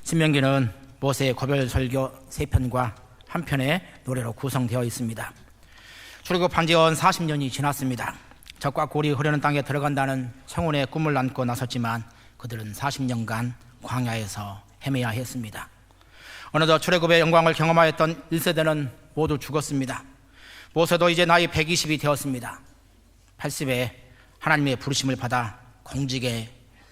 신명기는 모세의 고별 설교 3편과 한 편의 노래로 구성되어 있습니다. 출애굽한 지 40년이 지났습니다. 적과 꿀이 흐르는 땅에 들어간다는 청혼의 꿈을 안고 나섰지만 그들은 40년간 광야에서 헤매야 했습니다. 어느덧 출애굽의 영광을 경험하였던 1세대는 모두 죽었습니다. 모세도 이제 나이 120이 되었습니다. 80에 하나님의 부르심을 받아 공직에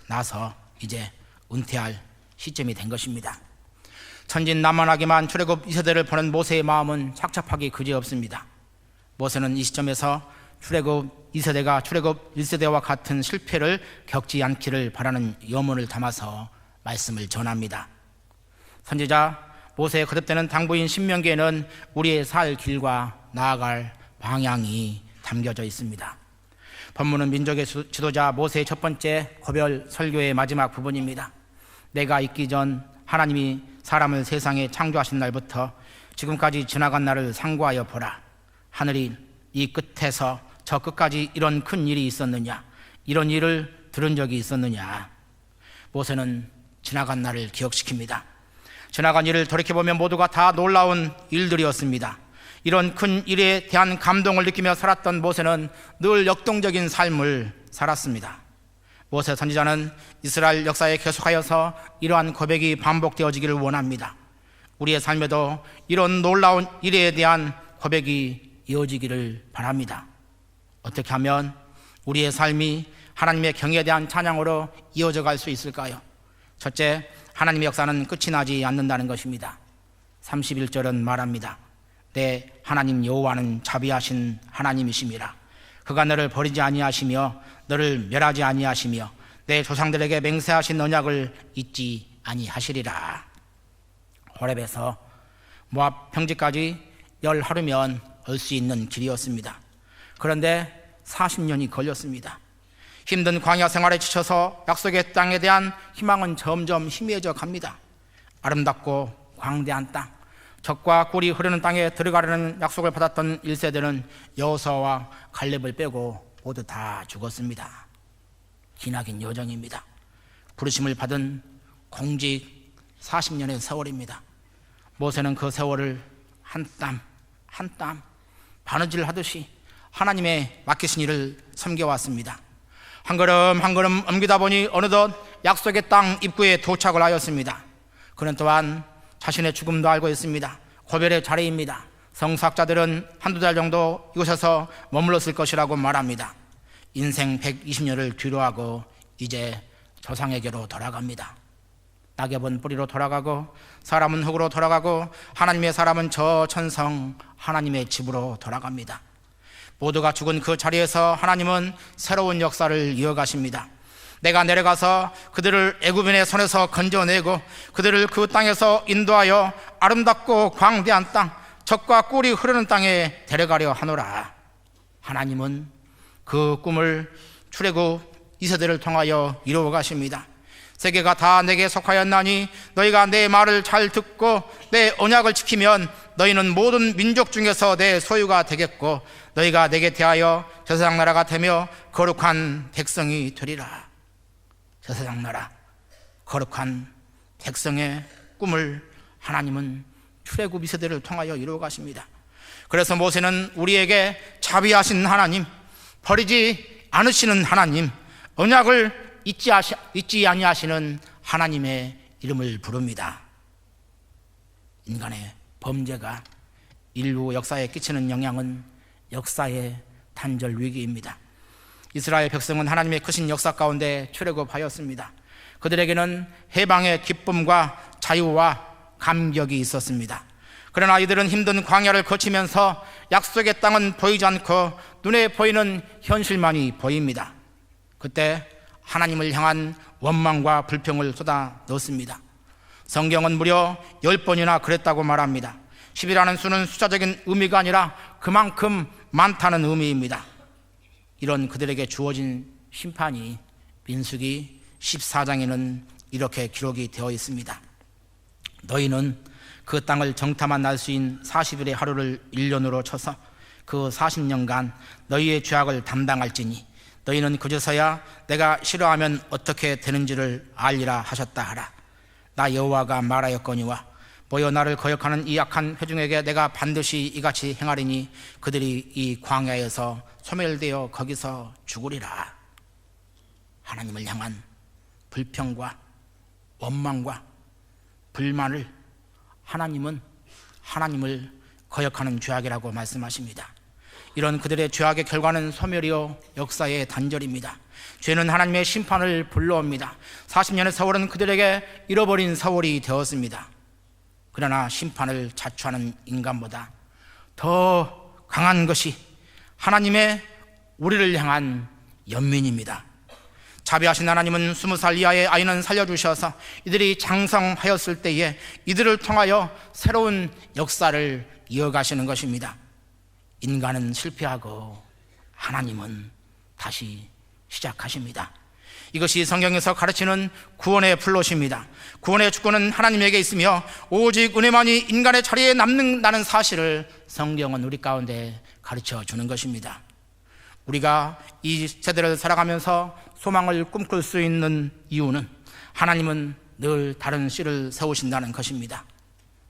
나서 이제 은퇴할 시점이 된 것입니다. 천진난만하기만 출애굽 2세대를 보는 모세의 마음은 착잡하기 그지없습니다. 모세는 이 시점에서 출애굽 2세대가 출애굽 1세대와 같은 실패를 겪지 않기를 바라는 염원을 담아서 말씀을 전합니다. 선지자 모세의 거듭되는 당부인 신명기에는 우리의 살 길과 나아갈 방향이 담겨져 있습니다. 본문은 민족의 지도자 모세의 첫 번째 고별 설교의 마지막 부분입니다. 내가 있기 전 하나님이 사람을 세상에 창조하신 날부터 지금까지 지나간 날을 상고하여 보라. 하늘이 이 끝에서 저 끝까지 이런 큰 일이 있었느냐? 이런 일을 들은 적이 있었느냐? 모세는 지나간 날을 기억시킵니다. 지나간 일을 돌이켜보면 모두가 다 놀라운 일들이었습니다. 이런 큰 일에 대한 감동을 느끼며 살았던 모세는 늘 역동적인 삶을 살았습니다. 모세 선지자는 이스라엘 역사에 계속하여서 이러한 고백이 반복되어지기를 원합니다. 우리의 삶에도 이런 놀라운 일에 대한 고백이 이어지기를 바랍니다. 어떻게 하면 우리의 삶이 하나님의 경에 대한 찬양으로 이어져 갈 수 있을까요? 첫째, 하나님의 역사는 끝이 나지 않는다는 것입니다. 31절은 말합니다. 내 하나님 여호와는 자비하신 하나님이심이라. 그가 너를 버리지 아니하시며 너를 멸하지 아니하시며 내 조상들에게 맹세하신 언약을 잊지 아니하시리라. 호렙에서 모압 평지까지 10하루면 올 수 있는 길이었습니다. 그런데 40년이 걸렸습니다. 힘든 광야 생활에 지쳐서 약속의 땅에 대한 희망은 점점 희미해져 갑니다. 아름답고 광대한 땅, 적과 꿀이 흐르는 땅에 들어가려는 약속을 받았던 1세대는 여호수아와 갈렙을 빼고 모두 다 죽었습니다. 기나긴 여정입니다. 부르심을 받은 공직 40년의 세월입니다. 모세는 그 세월을 한 땀 한 땀 바느질 하듯이 하나님의 맡기신 일을 섬겨왔습니다. 한 걸음 한 걸음 옮기다 보니 어느덧 약속의 땅 입구에 도착을 하였습니다. 그는 또한 자신의 죽음도 알고 있습니다. 고별의 자리입니다. 성사학자들은 한두 달 정도 이곳에서 머물렀을 것이라고 말합니다. 인생 120년을 뒤로하고 이제 조상에게로 돌아갑니다. 낙엽은 뿌리로 돌아가고 사람은 흙으로 돌아가고 하나님의 사람은 저 천성 하나님의 집으로 돌아갑니다. 모두가 죽은 그 자리에서 하나님은 새로운 역사를 이어가십니다. 내가 내려가서 그들을 애굽인의 손에서 건져내고 그들을 그 땅에서 인도하여 아름답고 광대한 땅, 적과 꿀이 흐르는 땅에 데려가려 하노라. 하나님은 그 꿈을 출애굽 2세대를 통하여 이루어 가십니다. 세계가 다 내게 속하였나니 너희가 내 말을 잘 듣고 내 언약을 지키면 너희는 모든 민족 중에서 내 소유가 되겠고 너희가 내게 대하여 제사장 나라가 되며 거룩한 백성이 되리라. 제사장 나라, 거룩한 백성의 꿈을 하나님은 출애굽 2세대를 통하여 이루어 가십니다. 그래서 모세는 우리에게 자비하신 하나님, 버리지 않으시는 하나님, 언약을 잊지 아니하시는 하나님의 이름을 부릅니다. 인간의 범죄가 인류 역사에 끼치는 영향은 역사의 단절 위기입니다. 이스라엘 백성은 하나님의 크신 역사 가운데 출애굽하였습니다. 그들에게는 해방의 기쁨과 자유와 감격이 있었습니다. 그러나 이들은 힘든 광야를 거치면서 약속의 땅은 보이지 않고 눈에 보이는 현실만이 보입니다. 그때 하나님을 향한 원망과 불평을 쏟아 넣습니다. 성경은 무려 10번이나 그랬다고 말합니다. 10이라는 수는 숫자적인 의미가 아니라 그만큼 많다는 의미입니다. 이런 그들에게 주어진 심판이 민수기 14장에는 이렇게 기록이 되어 있습니다. 너희는 그 땅을 정탐한 날 수인 40일의 하루를 1년으로 쳐서 그 40년간 너희의 죄악을 담당할지니 너희는 그제서야 내가 싫어하면 어떻게 되는지를 알리라 하셨다 하라. 나 여호와가 말하였거니와 모여 나를 거역하는 이 악한 회중에게 내가 반드시 이같이 행하리니 그들이 이 광야에서 소멸되어 거기서 죽으리라. 하나님을 향한 불평과 원망과 불만을 하나님은 하나님을 거역하는 죄악이라고 말씀하십니다. 이런 그들의 죄악의 결과는 소멸이요 역사의 단절입니다. 죄는 하나님의 심판을 불러옵니다. 40년의 세월은 그들에게 잃어버린 세월이 되었습니다. 그러나 심판을 자초하는 인간보다 더 강한 것이 하나님의 우리를 향한 연민입니다. 자비하신 하나님은 20살 이하의 아이는 살려주셔서 이들이 장성하였을 때에 이들을 통하여 새로운 역사를 이어가시는 것입니다. 인간은 실패하고 하나님은 다시 시작하십니다. 이것이 성경에서 가르치는 구원의 플롯입니다. 구원의 주권은 하나님에게 있으며 오직 은혜만이 인간의 자리에 남는다는 사실을 성경은 우리 가운데 가르쳐 주는 것입니다. 우리가 이 세대를 살아가면서 소망을 꿈꿀 수 있는 이유는 하나님은 늘 다른 씨를 세우신다는 것입니다.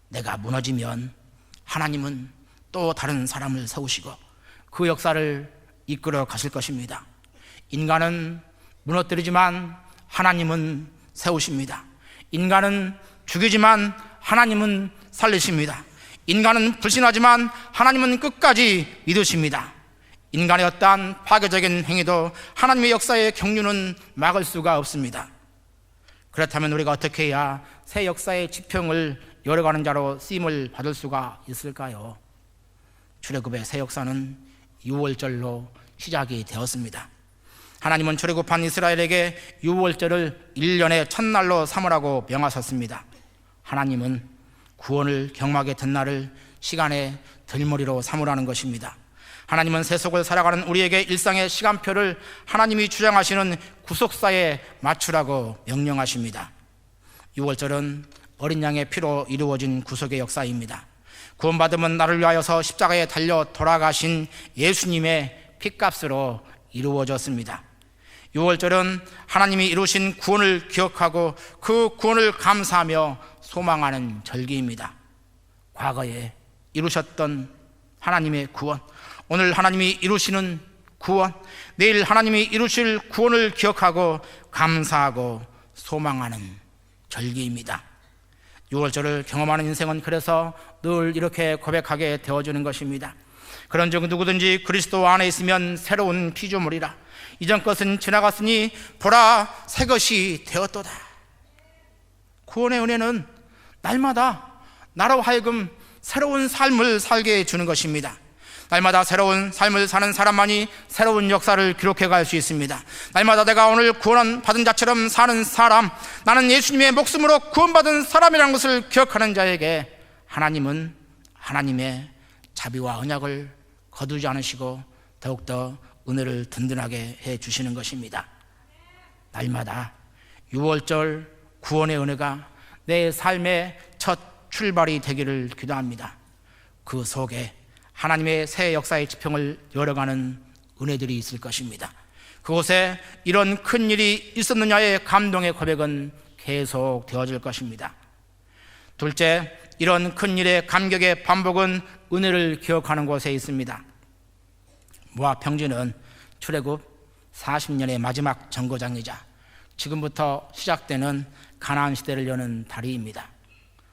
내가 무너지면 하나님은 또 다른 사람을 세우시고 그 역사를 이끌어 가실 것입니다. 인간은 무너뜨리지만 하나님은 세우십니다. 인간은 죽이지만 하나님은 살리십니다. 인간은 불신하지만 하나님은 끝까지 믿으십니다. 인간의 어떠한 파괴적인 행위도 하나님의 역사의 경륜은 막을 수가 없습니다. 그렇다면 우리가 어떻게 해야 새 역사의 지평을 열어가는 자로 쓰임을 받을 수가 있을까요? 출애굽의 새 역사는 6월절로 시작이 되었습니다. 하나님은 출애굽한 이스라엘에게 6월절을 1년의 첫날로 삼으라고 명하셨습니다. 하나님은 구원을 경험하게 된 날을 시간의 들머리로 삼으라는 것입니다. 하나님은 세속을 살아가는 우리에게 일상의 시간표를 하나님이 주장하시는 구속사에 맞추라고 명령하십니다. 6월절은 어린 양의 피로 이루어진 구속의 역사입니다. 구원받음은 나를 위하여서 십자가에 달려 돌아가신 예수님의 피값으로 이루어졌습니다. 6월절은 하나님이 이루신 구원을 기억하고 그 구원을 감사하며 소망하는 절기입니다. 과거에 이루셨던 하나님의 구원, 오늘 하나님이 이루시는 구원, 내일 하나님이 이루실 구원을 기억하고 감사하고 소망하는 절기입니다. 6월절을 경험하는 인생은 그래서 늘 이렇게 고백하게 되어주는 것입니다. 그런즉 누구든지 그리스도 안에 있으면 새로운 피조물이라. 이전 것은 지나갔으니 보라 새 것이 되었도다. 구원의 은혜는 날마다 나로 하여금 새로운 삶을 살게 해주는 것입니다. 날마다 새로운 삶을 사는 사람만이 새로운 역사를 기록해 갈 수 있습니다. 날마다 내가 오늘 구원 받은 자처럼 사는 사람, 나는 예수님의 목숨으로 구원받은 사람이라는 것을 기억하는 자에게 하나님은 하나님의 자비와 언약을 거두지 않으시고 더욱더 은혜를 든든하게 해 주시는 것입니다. 날마다 6월절 구원의 은혜가 내 삶의 첫 출발이 되기를 기도합니다. 그 속에 하나님의 새 역사의 지평을 열어가는 은혜들이 있을 것입니다. 그곳에 이런 큰 일이 있었느냐의 감동의 고백은 계속 되어질 것입니다. 둘째, 이런 큰 일의 감격의 반복은 은혜를 기억하는 곳에 있습니다. 모압 평지는 출애굽 40년의 마지막 정거장이자 지금부터 시작되는 가나안 시대를 여는 다리입니다.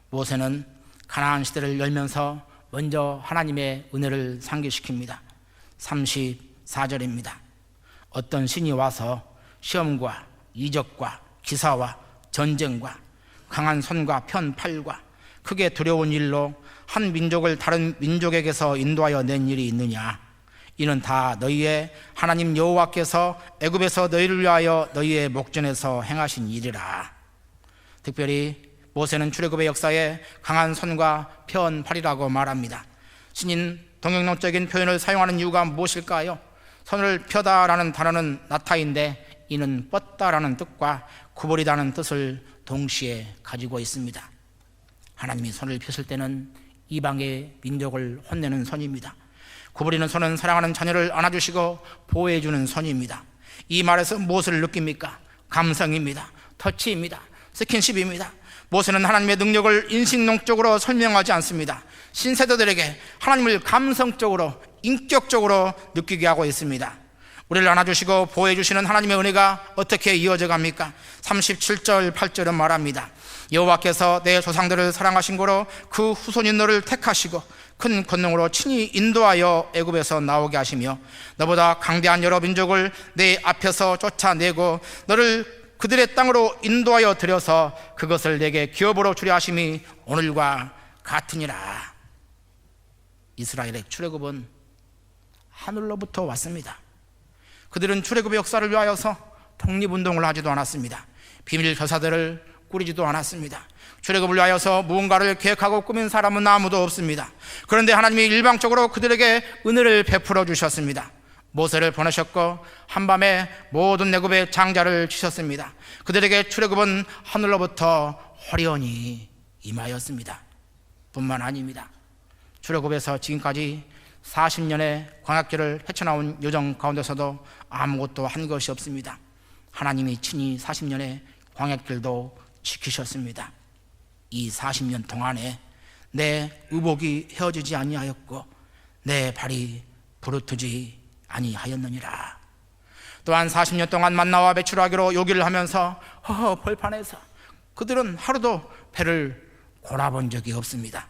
모세는 가나안 시대를 열면서 먼저 하나님의 은혜를 상기시킵니다. 34절입니다. 어떤 신이 와서 시험과 이적과 기사와 전쟁과 강한 손과 편 팔과 크게 두려운 일로 한 민족을 다른 민족에게서 인도하여 낸 일이 있느냐? 이는 다 너희의 하나님 여호와께서 애굽에서 너희를 위하여 너희의 목전에서 행하신 일이라. 특별히 모세는 출애굽의 역사에 강한 손과 편 팔이라고 말합니다. 신인 동영론적인 표현을 사용하는 이유가 무엇일까요? 손을 펴다라는 단어는 나타인데 이는 뻗다라는 뜻과 구부리다는 뜻을 동시에 가지고 있습니다. 하나님이 손을 폈을 때는 이방의 민족을 혼내는 손입니다. 구부리는 손은 사랑하는 자녀를 안아주시고 보호해주는 손입니다. 이 말에서 무엇을 느낍니까? 감성입니다. 터치입니다. 스킨십입니다. 모세는 하나님의 능력을 인식론적으로 설명하지 않습니다. 신세대들에게 하나님을 감성적으로, 인격적으로 느끼게 하고 있습니다. 우리를 안아주시고 보호해주시는 하나님의 은혜가 어떻게 이어져 갑니까? 37절 8절은 말합니다. 여호와께서 내 조상들을 사랑하신 고로 그 후손인 너를 택하시고 큰 권능으로 친히 인도하여 애굽에서 나오게 하시며 너보다 강대한 여러 민족을 내 앞에서 쫓아내고 너를 그들의 땅으로 인도하여 들여서 그것을 내게 기업으로 주려 하심이 오늘과 같으니라. 이스라엘의 출애굽은 하늘로부터 왔습니다. 그들은 출애굽의 역사를 위하여서 독립운동을 하지도 않았습니다. 비밀 교사들을 꾸리지도 않았습니다. 출애굽을 위하여서 무언가를 계획하고 꾸민 사람은 아무도 없습니다. 그런데 하나님이 일방적으로 그들에게 은혜를 베풀어 주셨습니다. 모세를 보내셨고 한밤에 모든 애굽의 장자를 치셨습니다. 그들에게 출애굽은 하늘로부터 호련히 임하였습니다. 뿐만 아닙니다. 출애굽에서 지금까지 40년의 광야길을 헤쳐나온 여정 가운데서도 아무것도 한 것이 없습니다. 하나님이 친히 40년의 광야길도 지키셨습니다. 이 40년 동안에 내 의복이 헤어지지 아니하였고 내 발이 부르트지 아니하였느니라. 또한 40년 동안 만나와 매출하기로 요기를 하면서 벌판에서 그들은 하루도 배를 골아본 적이 없습니다.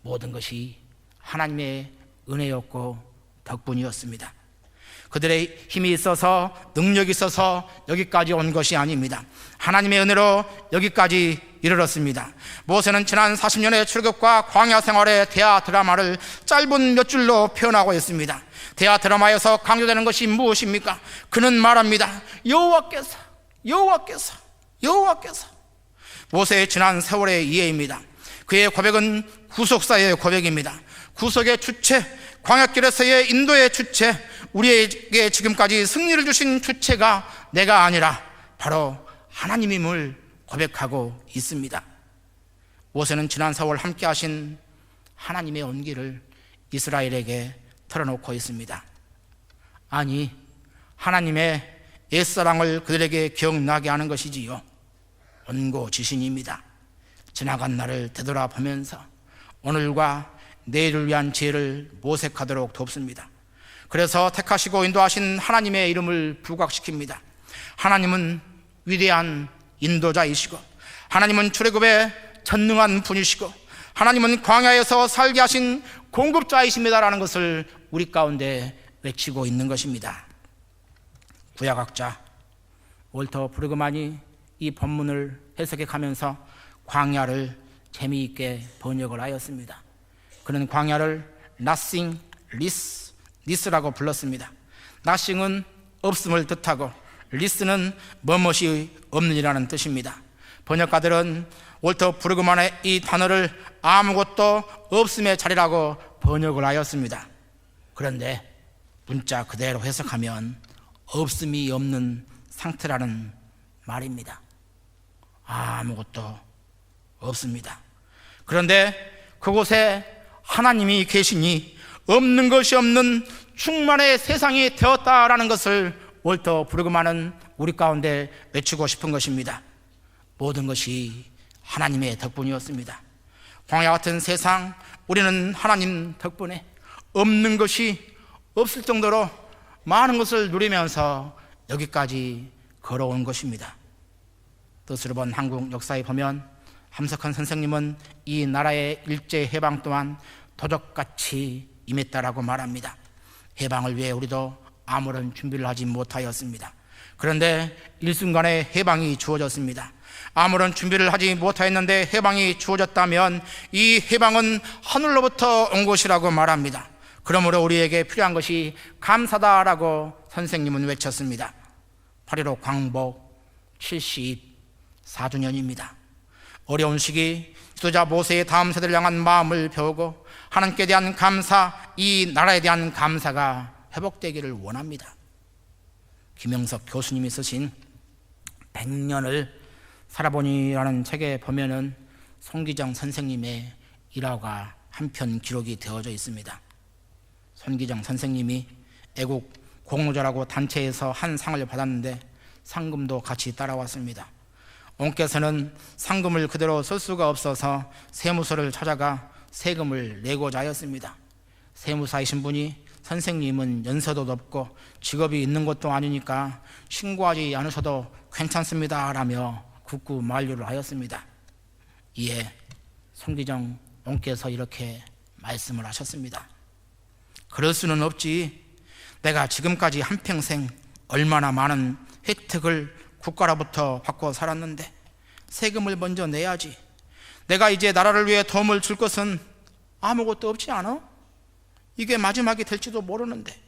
모든 것이 하나님의 은혜였고 덕분이었습니다. 그들의 힘이 있어서 능력이 있어서 여기까지 온 것이 아닙니다. 하나님의 은혜로 여기까지 이르렀습니다. 모세는 지난 40년의 출애굽과 광야 생활의 대하 드라마를 짧은 몇 줄로 표현하고 있습니다. 대하 드라마에서 강조되는 것이 무엇입니까? 그는 말합니다. 여호와께서 모세의 지난 세월의 이해입니다. 그의 고백은 구속사의 고백입니다. 구속의 주체, 광야길에서의 인도의 주체, 우리에게 지금까지 승리를 주신 주체가 내가 아니라 바로 하나님임을 고백하고 있습니다. 모세는 지난 세월 함께 하신 하나님의 온기를 이스라엘에게 털어놓고 있습니다. 아니, 하나님의 옛사랑을 그들에게 기억나게 하는 것이지요. 원고지신입니다. 지나간 날을 되돌아보면서 오늘과 내일을 위한 지혜를 모색하도록 돕습니다. 그래서 택하시고 인도하신 하나님의 이름을 부각시킵니다. 하나님은 위대한 인도자이시고 하나님은 출애굽의 전능한 분이시고 하나님은 광야에서 살게 하신 공급자이십니다라는 것을 우리 가운데 외치고 있는 것입니다. 구약학자 월터 브루그만이 이 본문을 해석해 가면서 광야를 재미있게 번역을 하였습니다. 그는 광야를 nothing, less라고 불렀습니다. nothing은 없음을 뜻하고 less는 뭐뭇이 없는이라는 뜻입니다. 번역가들은 월터 브루그만의 이 단어를 아무것도 없음의 자리라고 번역을 하였습니다. 그런데 문자 그대로 해석하면 없음이 없는 상태라는 말입니다. 아무것도 없습니다. 그런데 그곳에 하나님이 계시니 없는 것이 없는 충만의 세상이 되었다라는 것을 월터 브루그만은 우리 가운데 외치고 싶은 것입니다. 모든 것이 하나님의 덕분이었습니다. 광야 같은 세상, 우리는 하나님 덕분에 없는 것이 없을 정도로 많은 것을 누리면서 여기까지 걸어온 것입니다. 뜻으로 본 한국 역사에 보면 함석헌 선생님은 이 나라의 일제 해방 또한 도적같이 임했다라고 말합니다. 해방을 위해 우리도 아무런 준비를 하지 못하였습니다. 그런데 일순간에 해방이 주어졌습니다. 아무런 준비를 하지 못하였는데 해방이 주어졌다면 이 해방은 하늘로부터 온 것이라고 말합니다. 그러므로 우리에게 필요한 것이 감사다라고 선생님은 외쳤습니다. 8.15 광복 74주년입니다. 어려운 시기 지도자 모세의 다음 세대를 향한 마음을 배우고 하나님께 대한 감사, 이 나라에 대한 감사가 회복되기를 원합니다. 김영석 교수님이 쓰신 100년을 살아보니라는 책에 보면은 손기정 선생님의 일화가 한편 기록이 되어져 있습니다. 손기정 선생님이 애국 공로자라고 단체에서 한 상을 받았는데 상금도 같이 따라왔습니다. 옹께서는 상금을 그대로 쓸 수가 없어서 세무서를 찾아가 세금을 내고자 하였습니다. 세무사이신 분이 선생님은 연세도 높고 직업이 있는 것도 아니니까 신고하지 않으셔도 괜찮습니다 라며 굳고 만류를 하였습니다. 이에 송기정 옹께서 이렇게 말씀을 하셨습니다. 그럴 수는 없지. 내가 지금까지 한평생 얼마나 많은 혜택을 국가로부터 받고 살았는데 세금을 먼저 내야지. 내가 이제 나라를 위해 도움을 줄 것은 아무것도 없지 않아? 이게 마지막이 될지도 모르는데.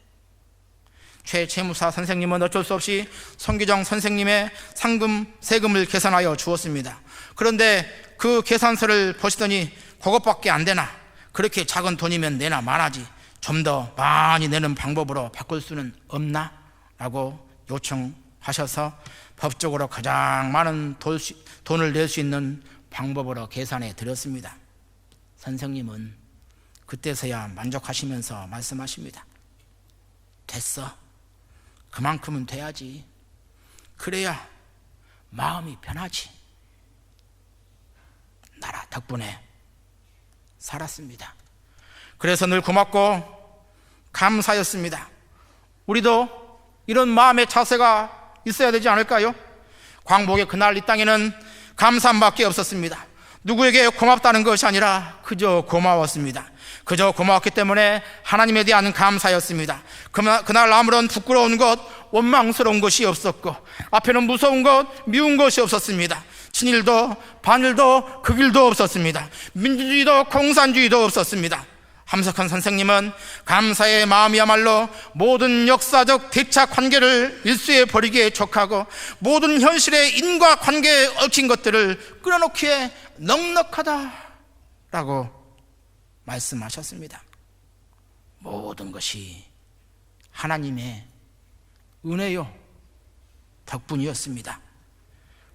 최 채무사 선생님은 어쩔 수 없이 송기정 선생님의 상금 세금을 계산하여 주었습니다. 그런데 그 계산서를 보시더니 그것밖에 안 되나? 그렇게 작은 돈이면 내나 마나지. 좀 더 많이 내는 방법으로 바꿀 수는 없나? 라고 요청하셔서 법적으로 가장 많은 돈을 낼 수 있는 방법으로 계산해 드렸습니다. 선생님은 그때서야 만족하시면서 말씀하십니다. 됐어. 그만큼은 돼야지. 그래야 마음이 편하지. 나라 덕분에 살았습니다. 그래서 늘 고맙고 감사였습니다. 우리도 이런 마음의 자세가 있어야 되지 않을까요? 광복의 그날 이 땅에는 감사함밖에 없었습니다. 누구에게 고맙다는 것이 아니라 그저 고마웠습니다. 그저 고마웠기 때문에 하나님에 대한 감사였습니다. 그날 아무런 부끄러운 것, 원망스러운 것이 없었고 앞에는 무서운 것, 미운 것이 없었습니다. 친일도 반일도 극일도 없었습니다. 민주주의도 공산주의도 없었습니다. 함석헌 선생님은 감사의 마음이야말로 모든 역사적 대차 관계를 일수에 버리기에 족하고 모든 현실의 인과관계에 얽힌 것들을 끌어놓기에 넉넉하다라고 말씀하셨습니다. 모든 것이 하나님의 은혜요 덕분이었습니다.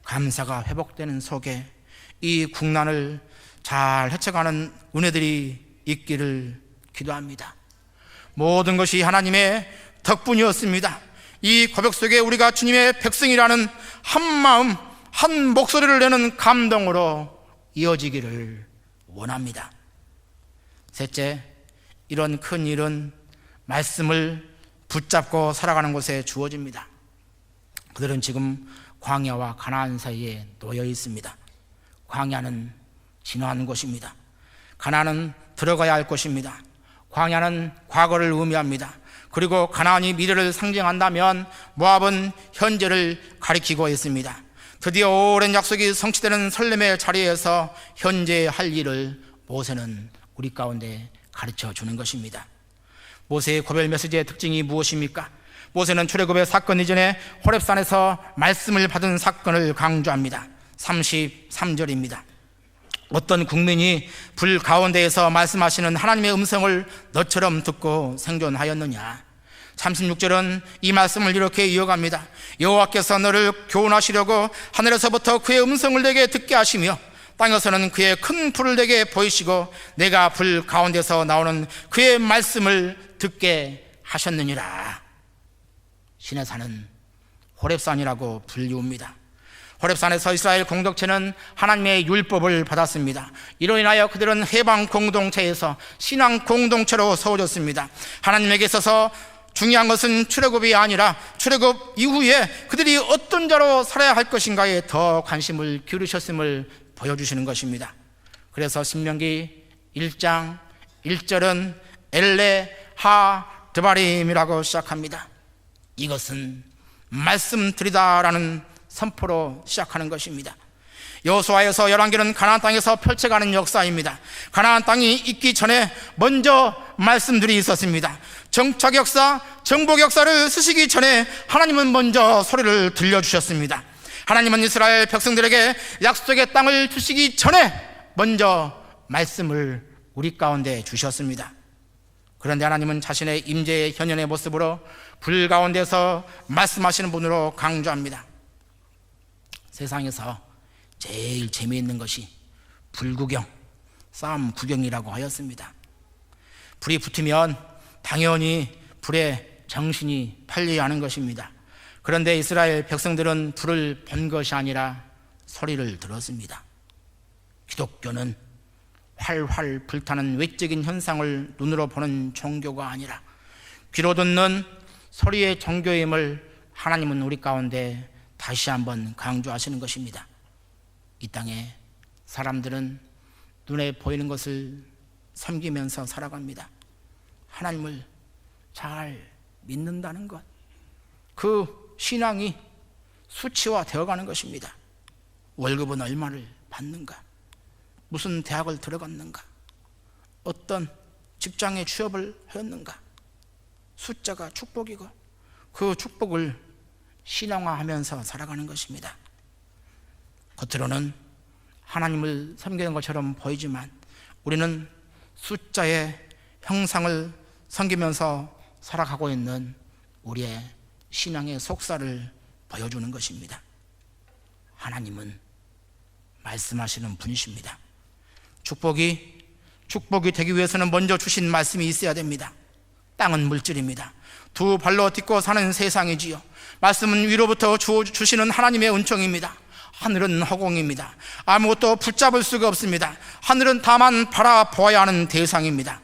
감사가 회복되는 속에 이 국난을 잘 헤쳐가는 은혜들이 있기를 기도합니다. 모든 것이 하나님의 덕분이었습니다. 이 고백 속에 우리가 주님의 백성이라는 한 마음, 한 목소리를 내는 감동으로 이어지기를 원합니다. 셋째, 이런 큰 일은 말씀을 붙잡고 살아가는 곳에 주어집니다. 그들은 지금 광야와 가나안 사이에 놓여 있습니다. 광야는 지나는 곳입니다. 가나안은 들어가야 할 곳입니다. 광야는 과거를 의미합니다. 그리고 가나안이 미래를 상징한다면 모압은 현재를 가리키고 있습니다. 드디어 오랜 약속이 성취되는 설렘의 자리에서 현재 할 일을 모세는 우리 가운데 가르쳐 주는 것입니다. 모세의 고별 메시지의 특징이 무엇입니까? 모세는 출애굽의 사건 이전에 호렙산에서 말씀을 받은 사건을 강조합니다. 33절입니다. 어떤 국민이 불 가운데에서 말씀하시는 하나님의 음성을 너처럼 듣고 생존하였느냐. 36절은 이 말씀을 이렇게 이어갑니다. 여호와께서 너를 교훈하시려고 하늘에서부터 그의 음성을 내게 듣게 하시며 땅에서는 그의 큰 불을 내게 보이시고 내가 불 가운데서 나오는 그의 말씀을 듣게 하셨느니라. 시내산은 호렙산이라고 불리웁니다. 호렙산에서 이스라엘 공동체는 하나님의 율법을 받았습니다. 이로 인하여 그들은 해방 공동체에서 신앙 공동체로 세워졌습니다. 하나님에게 있어서 중요한 것은 출애굽이 아니라 출애굽 이후에 그들이 어떤 자로 살아야 할 것인가에 더 관심을 기울이셨음을 보여주시는 것입니다. 그래서 신명기 1장 1절은 엘레 하 드바림이라고 시작합니다. 이것은 말씀드리다라는 선포로 시작하는 것입니다. 여호수아에서 11개는 가나안 땅에서 펼쳐가는 역사입니다. 가나안 땅이 있기 전에 먼저 말씀들이 있었습니다. 정착 역사, 정복 역사를 쓰시기 전에 하나님은 먼저 소리를 들려주셨습니다. 하나님은 이스라엘 백성들에게 약속의 땅을 주시기 전에 먼저 말씀을 우리 가운데 주셨습니다. 그런데 하나님은 자신의 임재의 현현의 모습으로 불 가운데서 말씀하시는 분으로 강조합니다. 세상에서 제일 재미있는 것이 불구경, 싸움 구경이라고 하였습니다. 불이 붙으면 당연히 불에 정신이 팔려야 하는 것입니다. 그런데 이스라엘 백성들은 불을 본 것이 아니라 소리를 들었습니다. 기독교는 활활 불타는 외적인 현상을 눈으로 보는 종교가 아니라 귀로 듣는 소리의 종교임을 하나님은 우리 가운데 다시 한번 강조하시는 것입니다. 이 땅에 사람들은 눈에 보이는 것을 섬기면서 살아갑니다. 하나님을 잘 믿는다는 것, 그 신앙이 수치화 되어가는 것입니다. 월급은 얼마를 받는가? 무슨 대학을 들어갔는가? 어떤 직장에 취업을 하였는가? 숫자가 축복이고 그 축복을 신앙화하면서 살아가는 것입니다. 겉으로는 하나님을 섬기는 것처럼 보이지만 우리는 숫자의 형상을 섬기면서 살아가고 있는 우리의 신앙의 속살을 보여주는 것입니다. 하나님은 말씀하시는 분이십니다. 축복이 되기 위해서는 먼저 주신 말씀이 있어야 됩니다. 땅은 물질입니다. 두 발로 딛고 사는 세상이지요. 말씀은 위로부터 주시는 하나님의 은총입니다. 하늘은 허공입니다. 아무것도 붙잡을 수가 없습니다. 하늘은 다만 바라보아야 하는 대상입니다.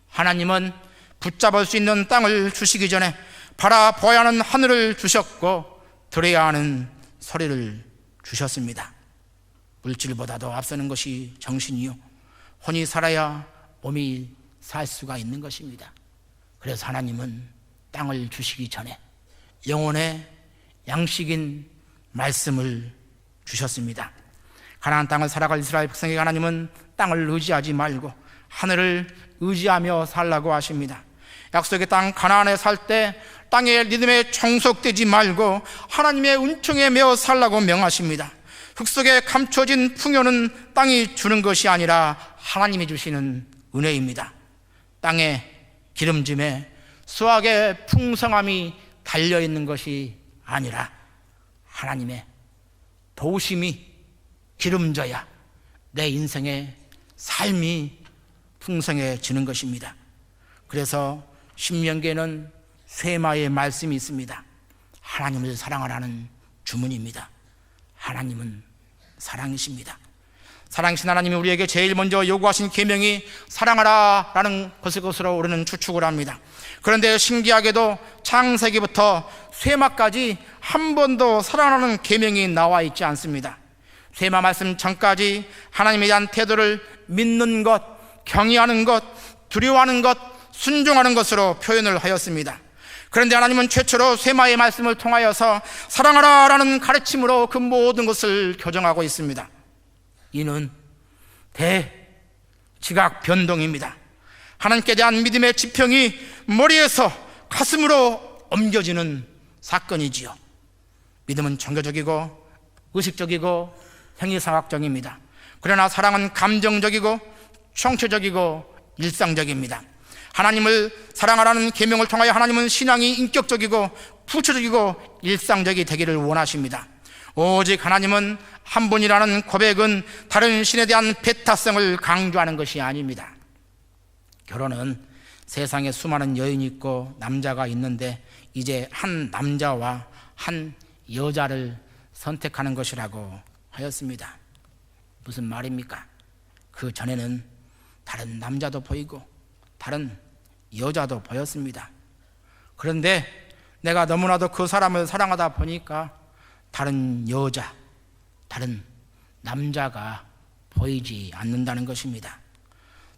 하나님은 붙잡을 수 있는 땅을 주시기 전에 바라보아야 하는 하늘을 주셨고 들어야 하는 소리를 주셨습니다. 물질보다도 앞서는 것이 정신이요, 혼이 살아야 몸이 살 수가 있는 것입니다. 그래서 하나님은 땅을 주시기 전에 영혼의 양식인 말씀을 주셨습니다. 가나안 땅을 살아갈 이스라엘 백성에게 하나님은 땅을 의지하지 말고 하늘을 의지하며 살라고 하십니다. 약속의 땅 가나안에 살 때 땅의 리듬에 종속되지 말고 하나님의 은총에 매어 살라고 명하십니다. 흙 속에 감춰진 풍요는 땅이 주는 것이 아니라 하나님이 주시는 은혜입니다. 땅의 기름짐에 수확의 풍성함이 달려있는 것이 아니라 하나님의 도우심이 기름져야 내 인생의 삶이 풍성해지는 것입니다. 그래서 신명기에는 쇠마의 말씀이 있습니다. 하나님을 사랑하라는 주문입니다. 하나님은 사랑이십니다. 사랑이신 하나님이 우리에게 제일 먼저 요구하신 계명이 사랑하라라는 것으로 우리는 추측을 합니다. 그런데 신기하게도 창세기부터 쇠마까지 한 번도 사랑하는 계명이 나와 있지 않습니다. 쇠마 말씀 전까지 하나님에 대한 태도를 믿는 것, 경외하는 것, 두려워하는 것, 순종하는 것으로 표현을 하였습니다. 그런데 하나님은 최초로 쇠마의 말씀을 통하여서 사랑하라라는 가르침으로 그 모든 것을 교정하고 있습니다. 이는 대지각 변동입니다. 하나님께 대한 믿음의 지평이 머리에서 가슴으로 옮겨지는 사건이지요. 믿음은 종교적이고 의식적이고 행위상학적입니다. 그러나 사랑은 감정적이고 총체적이고 일상적입니다. 하나님을 사랑하라는 계명을 통하여 하나님은 신앙이 인격적이고 부처적이고 일상적이 되기를 원하십니다. 오직 하나님은 한 분이라는 고백은 다른 신에 대한 배타성을 강조하는 것이 아닙니다. 결혼은 세상에 수많은 여인이 있고 남자가 있는데 이제 한 남자와 한 여자를 선택하는 것이라고 하였습니다. 무슨 말입니까? 그 전에는 다른 남자도 보이고 다른 여자도 보였습니다. 그런데 내가 너무나도 그 사람을 사랑하다 보니까 다른 여자, 다른 남자가 보이지 않는다는 것입니다.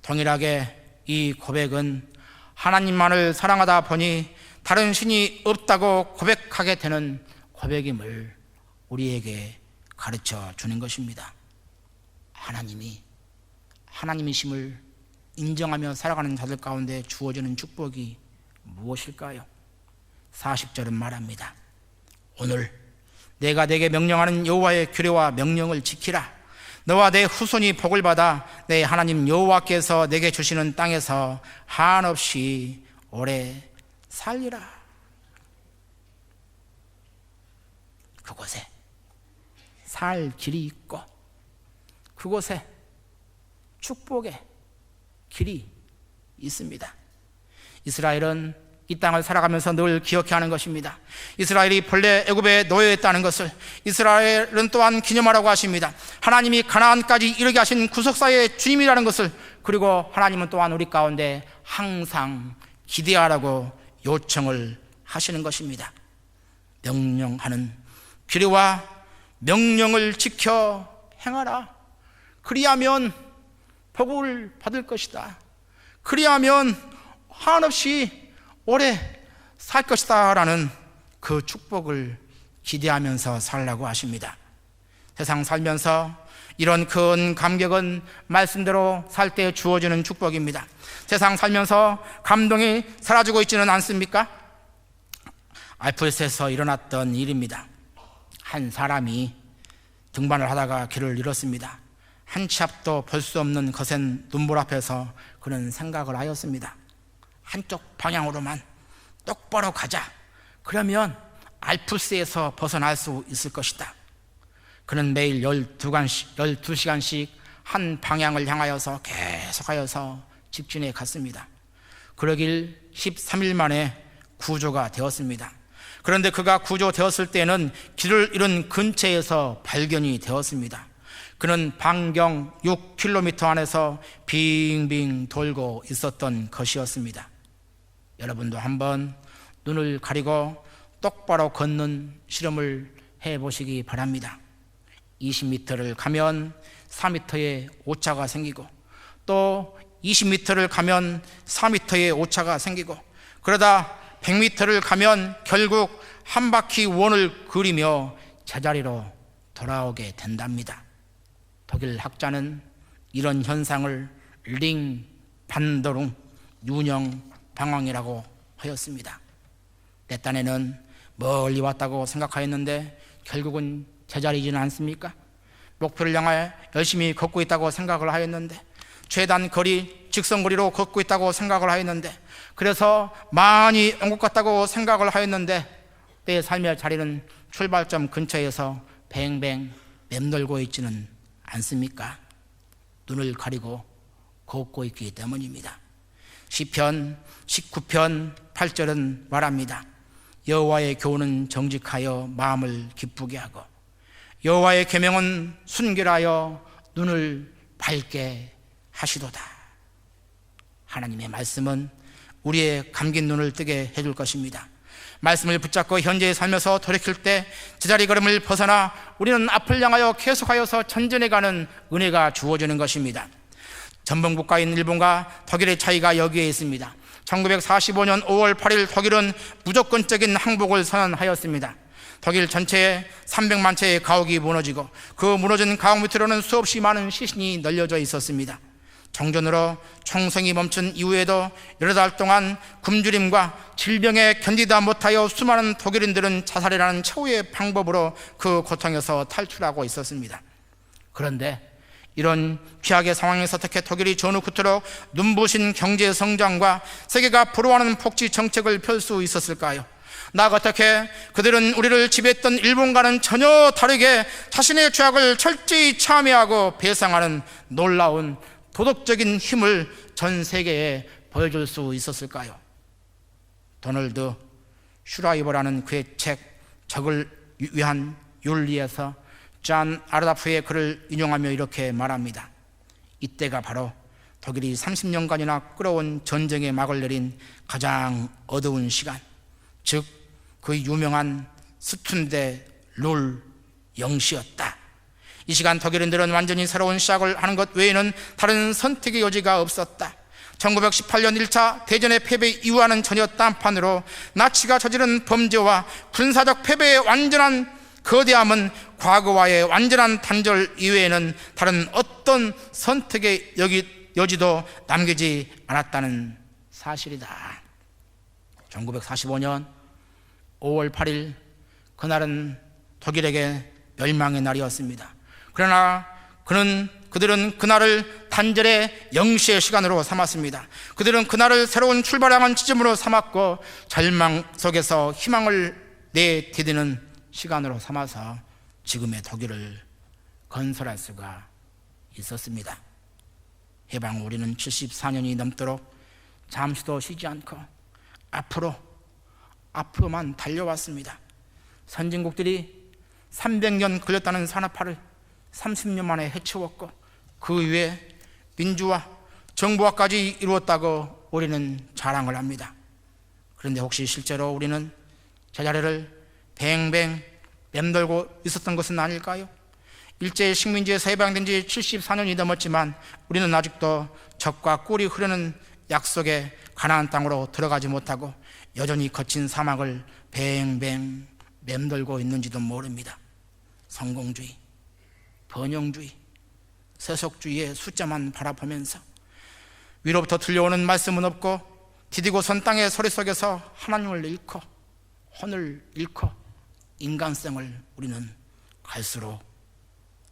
동일하게 이 고백은 하나님만을 사랑하다 보니 다른 신이 없다고 고백하게 되는 고백임을 우리에게 가르쳐 주는 것입니다. 하나님이 하나님이심을 인정하며 살아가는 자들 가운데 주어지는 축복이 무엇일까요? 40절은 말합니다. 오늘 내가 내게 명령하는 여호와의 규례와 명령을 지키라. 너와 내 후손이 복을 받아 내 하나님 여호와께서 내게 주시는 땅에서 한없이 오래 살리라. 그곳에 살 길이 있고 그곳에 축복의 길이 있습니다. 이스라엘은 이 땅을 살아가면서 늘 기억해야 하는 것입니다. 이스라엘이 본래 애굽에 노예였다는 것을 이스라엘은 또한 기념하라고 하십니다. 하나님이 가나안까지 이르게 하신 구속사의 주님이라는 것을, 그리고 하나님은 또한 우리 가운데 항상 기대하라고 요청을 하시는 것입니다. 명령하는 규례와 명령을 지켜 행하라. 그리하면 복을 받을 것이다. 그리하면 한없이 오래 살 것이다 라는 그 축복을 기대하면서 살라고 하십니다. 세상 살면서 이런 큰 감격은 말씀대로 살 때 주어지는 축복입니다. 세상 살면서 감동이 사라지고 있지는 않습니까? 알프스에서 일어났던 일입니다. 한 사람이 등반을 하다가 길을 잃었습니다. 한 치 앞도 볼 수 없는 거센 눈물 앞에서 그는 생각을 하였습니다. 한쪽 방향으로만 똑바로 가자. 그러면 알프스에서 벗어날 수 있을 것이다. 그는 매일 12시간씩 한 방향을 향하여서 계속하여서 직진해 갔습니다. 그러길 13일 만에 구조가 되었습니다. 그런데 그가 구조되었을 때는 길을 잃은 근처에서 발견이 되었습니다. 그는 반경 6km 안에서 빙빙 돌고 있었던 것이었습니다. 여러분도 한번 눈을 가리고 똑바로 걷는 실험을 해보시기 바랍니다. 20m를 가면 4m의 오차가 생기고, 또 20m를 가면 4m의 오차가 생기고, 그러다 100m를 가면 결국 한 바퀴 원을 그리며 제자리로 돌아오게 된답니다. 독일 학자는 이런 현상을 링 반도룽 유령 방황이라고 하였습니다. 내 딴에는 멀리 왔다고 생각하였는데 결국은 제자리이지는 않습니까? 목표를 향해 열심히 걷고 있다고 생각을 하였는데, 최단 거리 직선거리로 걷고 있다고 생각을 하였는데, 그래서 많이 온 것 같다고 생각을 하였는데, 내 삶의 자리는 출발점 근처에서 뱅뱅 맴돌고 있지는 않습니까? 눈을 가리고 걷고 있기 때문입니다. 시편 19편 8절은 말합니다. 여호와의 교훈은 정직하여 마음을 기쁘게 하고 여호와의 계명은 순결하여 눈을 밝게 하시도다. 하나님의 말씀은 우리의 감긴 눈을 뜨게 해줄 것입니다. 말씀을 붙잡고 현재에 살면서 돌이킬 때 제자리 걸음을 벗어나 우리는 앞을 향하여 계속하여서 전진해가는 은혜가 주어지는 것입니다. 전범국가인 일본과 독일의 차이가 여기에 있습니다. 1945년 5월 8일 독일은 무조건적인 항복을 선언하였습니다. 독일 전체에 300만 채의 가옥이 무너지고, 그 무너진 가옥 밑으로는 수없이 많은 시신이 널려져 있었습니다. 정전으로 총성이 멈춘 이후에도 여러 달 동안 굶주림과 질병에 견디다 못하여 수많은 독일인들은 자살이라는 최후의 방법으로 그 고통에서 탈출하고 있었습니다. 그런데 이런 귀하의 상황에서 어떻게 독일이 전후 그토록 눈부신 경제 성장과 세계가 부러워하는 복지 정책을 펼 수 있었을까요? 나아가 어떻게 그들은 우리를 지배했던 일본과는 전혀 다르게 자신의 죄악을 철저히 참여하고 배상하는 놀라운 도덕적인 힘을 전 세계에 보여줄 수 있었을까요? 도널드 슈라이버라는 그의 책 적을 위한 윤리에서 존 아르다프의 글을 인용하며 이렇게 말합니다. 이때가 바로 독일이 30년간이나 끌어온 전쟁의 막을 내린 가장 어두운 시간, 즉 그 유명한 스툰데 룰 영시였다. 이 시간 독일인들은 완전히 새로운 시작을 하는 것 외에는 다른 선택의 여지가 없었다. 1918년 1차 대전의 패배 이후와는 전혀 딴판으로 나치가 저지른 범죄와 군사적 패배의 완전한 거대함은 과거와의 완전한 단절 이외에는 다른 어떤 선택의 여지도 남기지 않았다는 사실이다. 1945년 5월 8일, 그날은 독일에게 멸망의 날이었습니다. 그러나 그들은 그날을 단절의 영시의 시간으로 삼았습니다. 그들은 그날을 새로운 출발을 향한 지점으로 삼았고, 절망 속에서 희망을 내디디는 시간으로 삼아서 지금의 독일을 건설할 수가 있었습니다. 해방 우리는 74년이 넘도록 잠시도 쉬지 않고 앞으로만 달려왔습니다. 선진국들이 300년 걸렸다는 산업화를 30년 만에 해치웠고, 그 위에 민주화, 정부화까지 이루었다고 우리는 자랑을 합니다. 그런데 혹시 실제로 우리는 제자리를 뱅뱅 맴돌고 있었던 것은 아닐까요? 일제 식민지에서 해방된 지 74년이 넘었지만 우리는 아직도 젖과 꿀이 흐르는 약속의 가나안 땅으로 들어가지 못하고 여전히 거친 사막을 뱅뱅 맴돌고 있는지도 모릅니다. 성공주의, 번영주의, 세속주의의 숫자만 바라보면서 위로부터 들려오는 말씀은 없고 디디고 선 땅의 소리 속에서 하나님을 잃고 혼을 잃고 인간성을 우리는 갈수록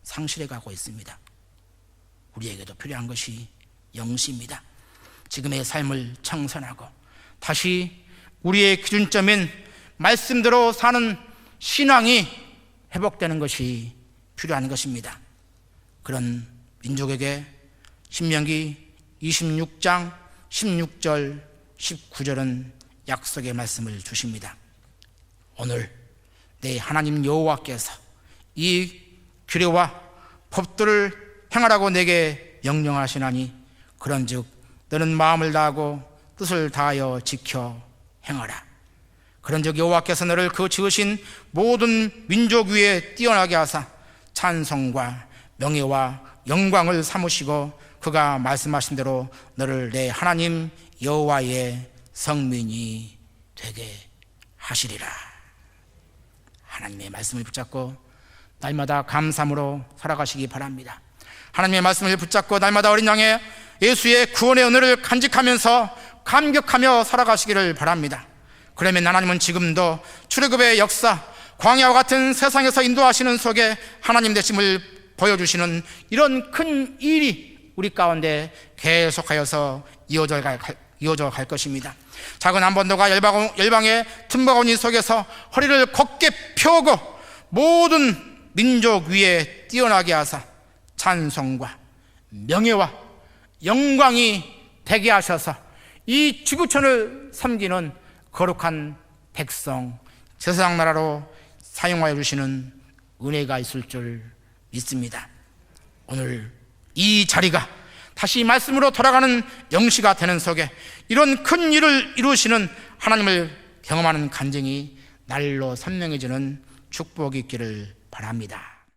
상실해가고 있습니다. 우리에게도 필요한 것이 영시입니다. 지금의 삶을 청산하고 다시 우리의 기준점인 말씀대로 사는 신앙이 회복되는 것이 필요한 것입니다. 그런 민족에게 신명기 26장 16절 19절은 약속의 말씀을 주십니다. 오늘 내 하나님 여호와께서 이 규례와 법도를 행하라고 내게 명령하시나니 그런즉 너는 마음을 다하고 뜻을 다하여 지켜 행하라. 그런즉 여호와께서 너를 그 지으신 모든 민족 위에 뛰어나게 하사 찬송과 명예와 영광을 삼으시고 그가 말씀하신 대로 너를 내 하나님 여호와의 성민이 되게 하시리라. 하나님의 말씀을 붙잡고 날마다 감사함으로 살아가시기 바랍니다. 하나님의 말씀을 붙잡고 날마다 어린 양의 예수의 구원의 은혜를 간직하면서 감격하며 살아가시기를 바랍니다. 그러면 하나님은 지금도 출애굽의 역사, 광야와 같은 세상에서 인도하시는 속에 하나님 되심을 보여주시는 이런 큰 일이 우리 가운데 계속하여서 이어져 갈 것입니다. 작은 한반도가 열방의 틈바구니 속에서 허리를 곧게 펴고 모든 민족 위에 뛰어나게 하사 찬송과 명예와 영광이 되게 하셔서 이 지구촌을 섬기는 거룩한 백성, 제사장 나라로 사용하여 주시는 은혜가 있을 줄 믿습니다. 오늘 이 자리가 다시 말씀으로 돌아가는 영시가 되는 속에 이런 큰 일을 이루시는 하나님을 경험하는 간증이 날로 선명해지는 축복이 있기를 바랍니다.